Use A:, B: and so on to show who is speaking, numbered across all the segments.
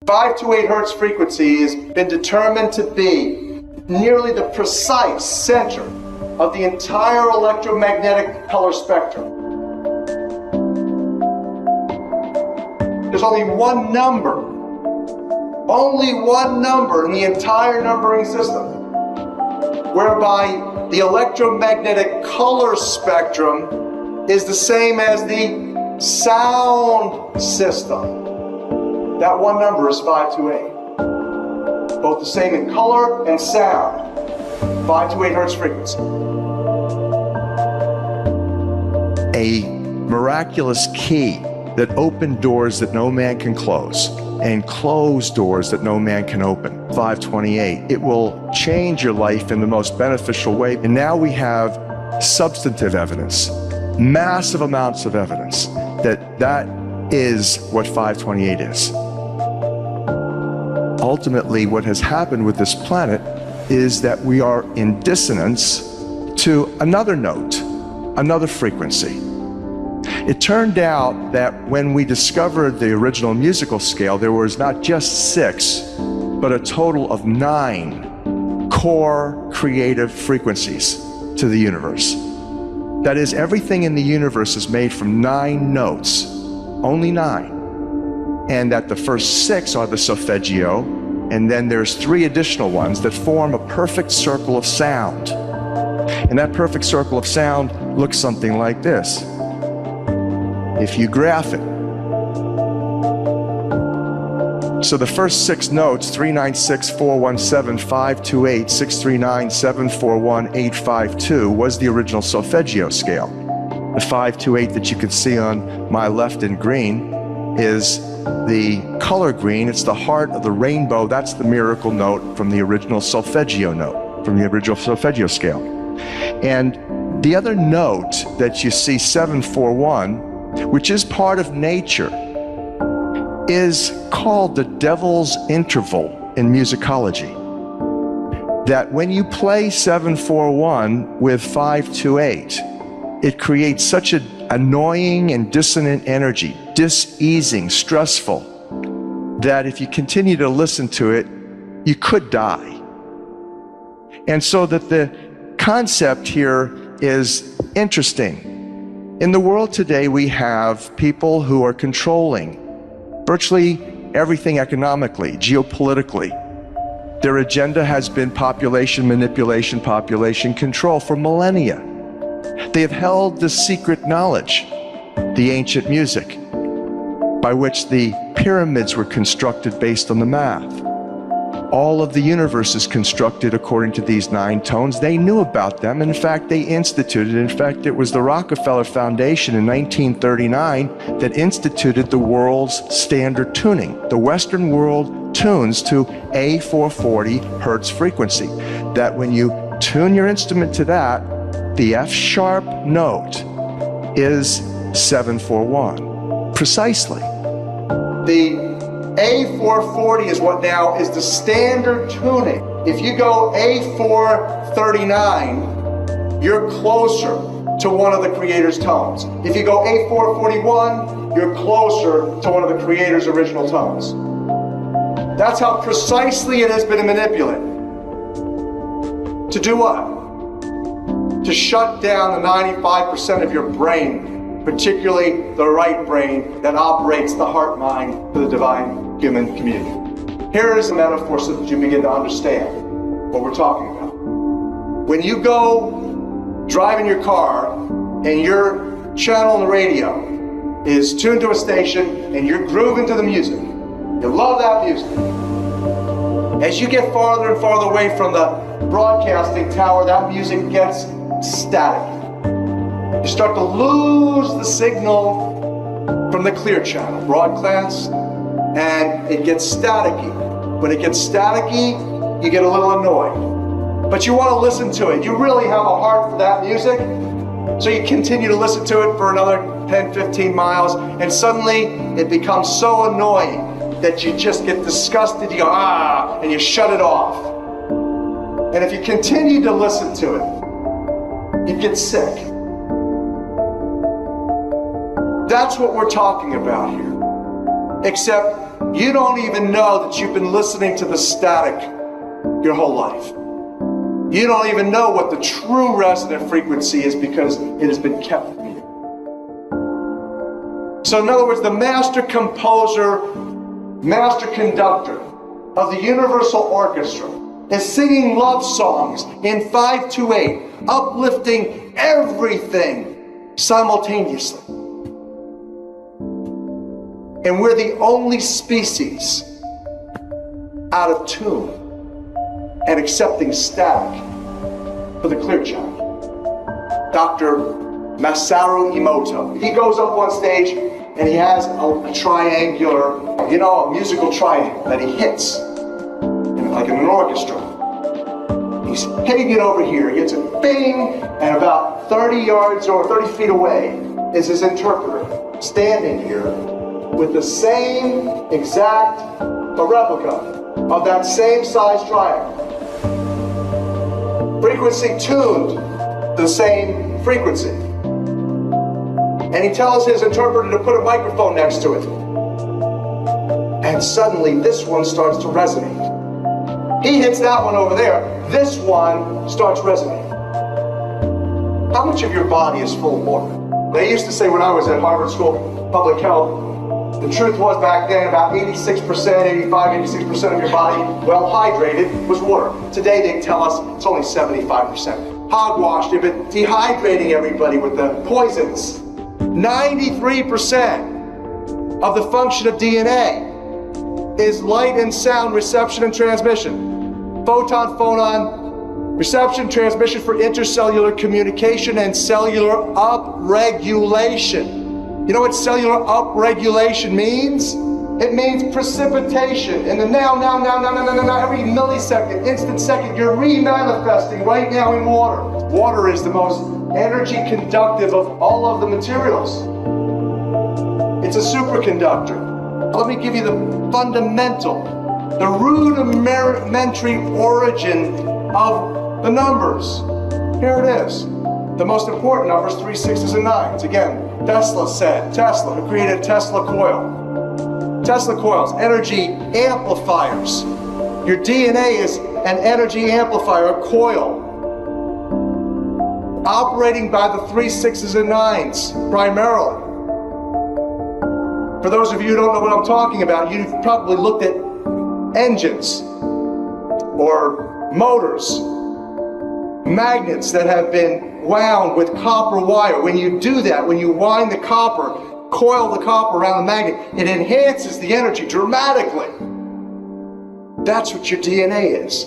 A: 5 to 8 hertz frequency has been determined to be nearly the precise center of the entire electromagnetic color spectrum. There's only one number in the entire numbering system whereby the electromagnetic color spectrum is the same as the sound system. That one number is 5 to 8. Both the same in color and sound. 5 to 8 hertz frequency.
B: A miraculous key that opened doors that no man can close and close doors that no man can open. 528. It will change your life in the most beneficial way. And now we have substantive evidence, massive amounts of evidence that is what 528 is. Ultimately, what has happened with this planet is that we are in dissonance to another note, another frequency. It turned out that when we discovered the original musical scale, there was not just 6, but a total of 9 core creative frequencies to the universe. That is, everything in the universe is made from 9 notes, only 9. And that the first 6 are the solfeggio, and then there's 3 additional ones that form a perfect circle of sound. And that perfect circle of sound looks something like this. If you graph it. So the first 6 notes, 396, 417, 528, 639, 741, 852, was the original solfeggio scale. The 528 that you can see on my left in green is the color green. It's the heart of the rainbow. That's the miracle note from the original solfeggio note, from the original solfeggio scale. And the other note that you see, 741, which is part of nature, is called the devil's interval in musicology. That when you play 741 with 528, it creates such an annoying and dissonant energy, diseasing, stressful, that if you continue to listen to it, you could die. And so that the concept here is interesting. In the world today, we have people who are controlling virtually everything economically, geopolitically. Their agenda has been population manipulation, population control for millennia. They have held the secret knowledge, the ancient music, by which the pyramids were constructed based on the math. All of the universe is constructed according to these 9 tones. They knew about them. In fact, they instituted. In fact, it was the Rockefeller Foundation in 1939 that instituted the world's standard tuning. The Western world tunes to a 440 hertz frequency. That when you tune your instrument to that, the F sharp note is 741. Precisely.
A: The A440 is what now is the standard tuning. If you go A439, you're closer to one of the creator's tones. If you go A441, you're closer to one of the creator's original tones. That's how precisely it has been manipulated. To do what? To shut down the 95% of your brain, particularly the right brain that operates the heart mind for the divine human community. Here is a metaphor so that you begin to understand what we're talking about. When you go driving your car and your channel on the radio is tuned to a station and you're grooving to the music, you love that music. As you get farther and farther away from the broadcasting tower, that music gets static. You start to lose the signal from the clear channel, broadcast, and it gets staticky. When it gets staticky, you get a little annoyed. But you want to listen to it. You really have a heart for that music, so you continue to listen to it for another 10, 15 miles, and suddenly it becomes so annoying that you just get disgusted, you go, ah, and you shut it off. And if you continue to listen to it, you get sick. That's what we're talking about here. Except You don't even know that you've been listening to the static your whole life. You don't even know what the true resonant frequency is because it has been kept from you. So in other words, the master composer, master conductor of the Universal Orchestra is singing love songs in 528, uplifting everything simultaneously. And we're the only species out of tune and accepting static for the clear channel. Dr. Masaru Emoto. He goes up on stage and he has a triangular, a musical triangle that he hits, like in an orchestra. He's hitting it over here. He hits it, bing, and about 30 yards or 30 feet away is his interpreter standing here with the same exact replica of that same size triangle. Frequency tuned to the same frequency. And he tells his interpreter to put a microphone next to it. And suddenly this one starts to resonate. He hits that one over there. This one starts resonating. How much of your body is full of water? They used to say when I was at Harvard School of Public Health, the truth was back then about 86%, 86% of your body, well hydrated, was water. Today they tell us it's only 75%. Hogwash, they've been dehydrating everybody with the poisons. 93% of the function of DNA is light and sound reception and transmission. Photon, reception, transmission for intercellular communication and cellular upregulation. You know what cellular upregulation means? It means precipitation. And then now, every millisecond, instant second, you're remanifesting right now in water. Water is the most energy conductive of all of the materials. It's a superconductor. Let me give you the fundamental, the rudimentary origin of the numbers. Here it is. The most important numbers, 3, 6s, and 9s. Again, Tesla, who created Tesla coil. Tesla coils, energy amplifiers. Your DNA is an energy amplifier, a coil, operating by the 3, 6s, and 9s primarily. For those of you who don't know what I'm talking about, you've probably looked at engines or motors, magnets that have been wound with copper wire. When you do that, when you wind the copper, coil the copper around the magnet, it enhances the energy dramatically. That's what your DNA is.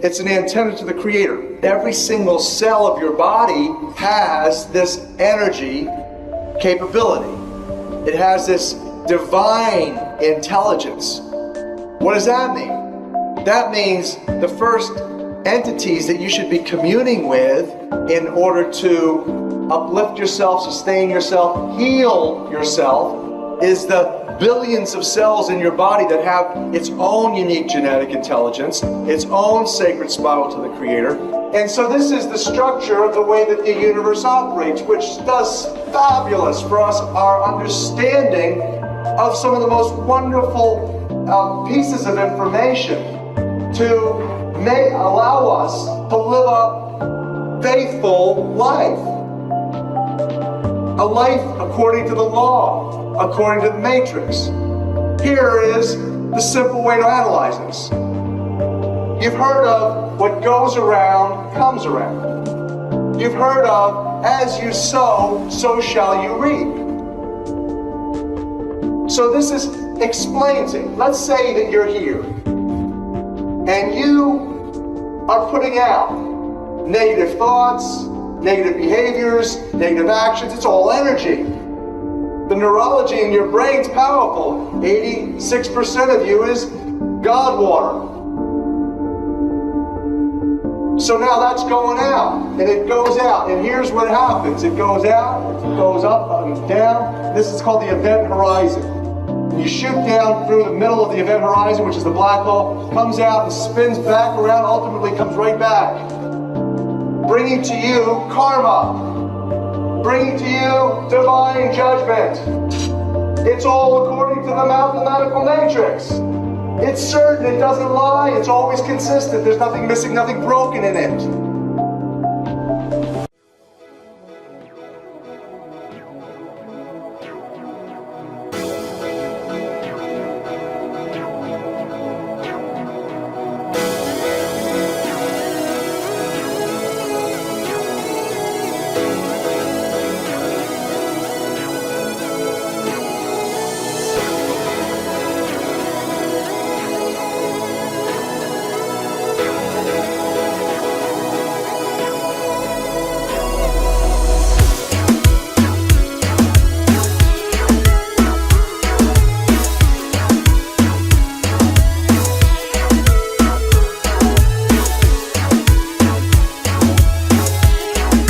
A: It's an antenna to the Creator. Every single cell of your body has this energy capability. It has this divine intelligence. What does that mean? That means the first entities that you should be communing with in order to uplift yourself, sustain yourself, heal yourself, is the billions of cells in your body that have its own unique genetic intelligence, its own sacred spiral to the Creator. And so this is the structure of the way that the universe operates, which does fabulous for us, our understanding of some of the most wonderful pieces of information to allow us to live a faithful life. A life according to the law, according to the matrix. Here is the simple way to analyze this. You've heard of what goes around comes around. You've heard of as you sow, so shall you reap. So this explains it. Let's say that you're here and you are putting out negative thoughts, negative behaviors, negative actions. It's all energy. The neurology in your brain's powerful. 86% of you is God water. So now that's going out, and it goes out, and here's what happens. It goes out, it goes up and down. This is called the event horizon. You shoot down through the middle of the event horizon, which is the black hole, comes out and spins back around, ultimately comes right back, bringing to you karma, bringing to you divine judgment. It's all according to the mathematical matrix. It's certain, it doesn't lie, it's always consistent. There's nothing missing, nothing broken in it.